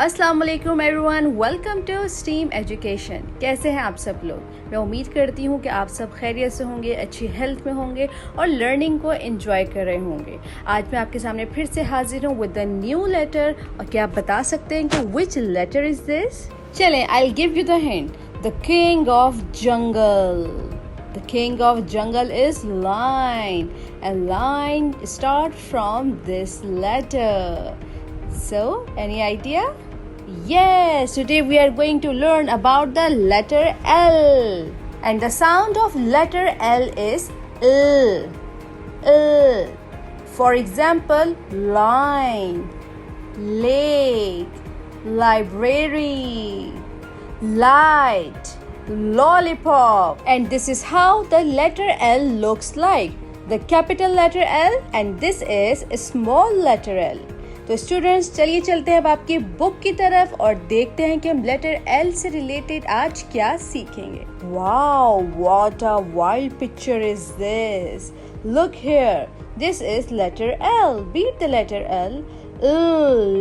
अस्सलाम वालेकुम everyone, welcome to STEAM education. कैसे हैं आप सब लोग? मैं उम्मीद करती हूँ कि आप सब खैरियत से होंगे, अच्छी हेल्थ में होंगे और लर्निंग को एंजॉय कर रहे होंगे। आज मैं आपके सामने फिर से हाजिर हूँ विद द न्यू लेटर। और क्या आप बता सकते हैं कि विच लेटर इज दिस? चलें, I will give you the hint. The king of jungle. The king of jungle is lion, and lion start from this letter. So, any idea? Yes, today we are going to learn about the letter L. And the sound of letter L is L. L. For example, line, lake, library, light, lollipop. And this is how the letter L looks like. The capital letter L and this is a small letter L. तो students, चलिए चलते हैं अब आपकी book की तरफ और देखते हैं कि हम लेटर L से रिलेटेड आज क्या सीखेंगे। Wow, what a wild picture is this. Look here. This is letter L. Beat the letter L.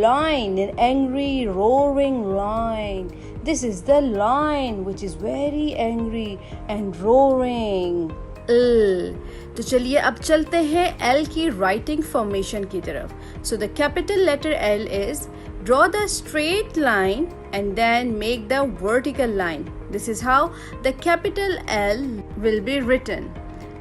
Lion, an angry roaring lion. This is the lion which is very angry and roaring. तो चलिए अब चलते हैं L की writing formation की तरफ। So the capital letter L is draw the straight line and then make the vertical line. This is how the capital L will be written.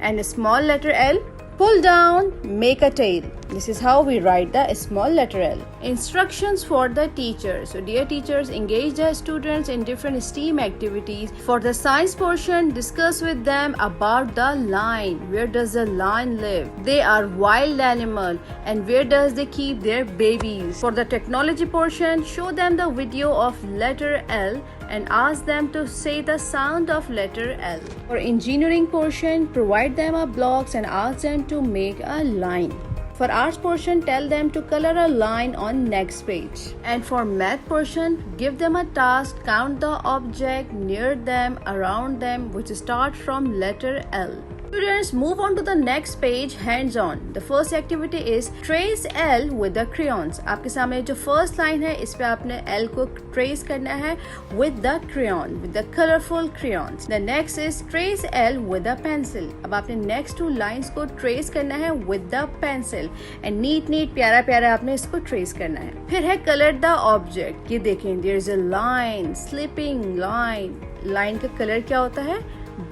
And a small letter L, pull down, make a tail. This is how we write the small letter L. Instructions for the teacher. So dear teachers, engage the students in different STEAM activities. For the science portion, discuss with them about the lion. Where does the lion live? They are wild animal. And where does they keep their babies? For the technology portion, show them the video of letter L and ask them to say the sound of letter L. For engineering portion, provide them a blocks and ask them to make a line. For arts portion, tell them to color a line on next page. And for math portion, give them a task, count the object near them, around them, which start from letter L. Students, move on to the next page, hands on. The first activity is trace L with the crayons. आपके सामने जो first line है, इस पे आपने L को trace करना है with the crayon, with the colorful crayons. The next is trace L with the pencil. अब आपने next two lines को trace करना है with the pencil. And neat प्यारा प्यारा आपने इसको trace करना है। फिर है color the object. ये देखें, there is a line, sleeping line. Line का color क्या होता है?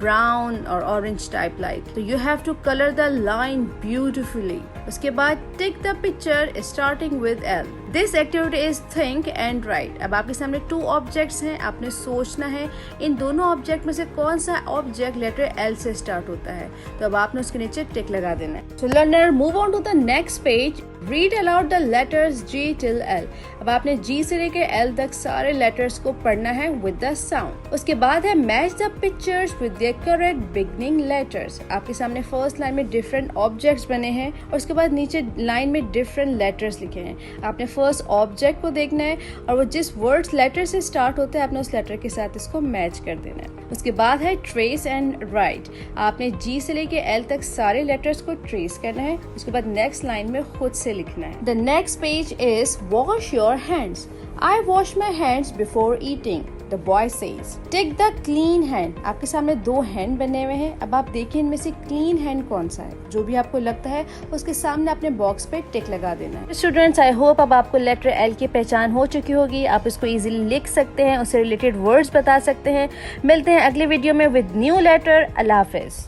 Brown or orange type light. So you have to color the line beautifully. उसके बाद take the picture starting with L. This activity is think and write. अब आपके सामने two objects हैं, आपने सोचना है इन दोनों ऑब्जेक्ट में से कौन सा ऑब्जेक्ट लेटर L से स्टार्ट होता है। तो अब आपने उसके नीचे टिक लगा देना है। So learner, move on to the next page. Read aloud the letters G till L. अब आपने G से लेकर L तक सारे लेटर्स को पढ़ना है with the sound. उसके बाद है match the pictures with their correct beginning letters. आपके सामने फर्स्ट लाइन में डिफरेंट ऑब्जेक्ट्स बने हैं और उसके बाद नीचे लाइन में डिफरेंट लेटर्स लिखे हैं। आपने फर्स्ट ऑब्जेक्ट को देखना है और वो जिस वर्ड्स लेटर से स्टार्ट होता है आपने उस लेटर के साथ इसको मैच कर देना है। उसके बाद है ट्रेस एंड राइट। आपने G से लेके L तक सारे लेटर्स को ट्रेस करना है, उसके बाद नेक्स्ट लाइन में खुद से लिखना है। The next page is wash your hands. I wash my hands before eating, the boy says. Take the clean hand. आपके सामने दो हैंड बने हुए हैं, अब आप देखिए इनमें से क्लीन हैंड कौन सा है। जो भी आपको लगता है उसके सामने अपने बॉक्स पे टिक लगा देना है। स्टूडेंट्स, आई होप अब आपको लेटर L की पहचान हो चुकी होगी। आप इसको इजीली लिख सकते हैं, उससे रिलेटेड वर्ड्स बता सकते हैं। मिलते हैं अगले वीडियो में विद न्यू लेटर। अल्लाह हाफिज।